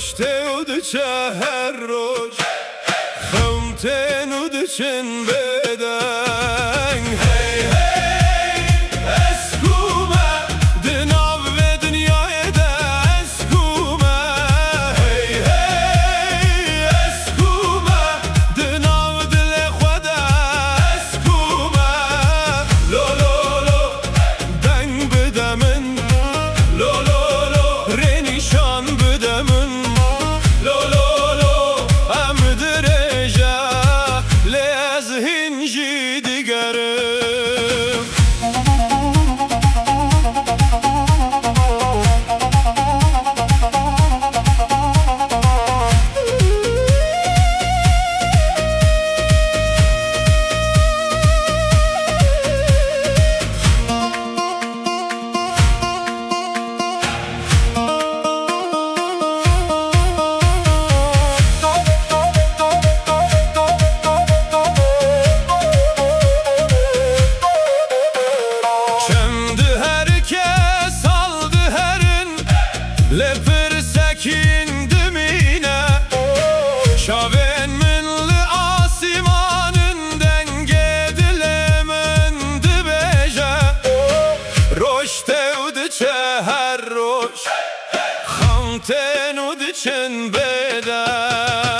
رشته و دچه هر روش خمتن و دچن بدن هی هی اسکومه دناو و دنیای ده اسکومه هی هی اسکومه دناو دل خود اسکومه لو لو لو دنگ بدمن لو لو لو رنیشان بدمن لو لو لو امدرجه لیز هنجی دیگرم لپر سکین دمینه شاون من آسمانın denge dilemen dibece roşte udiçe her roş Xamten udiçen beden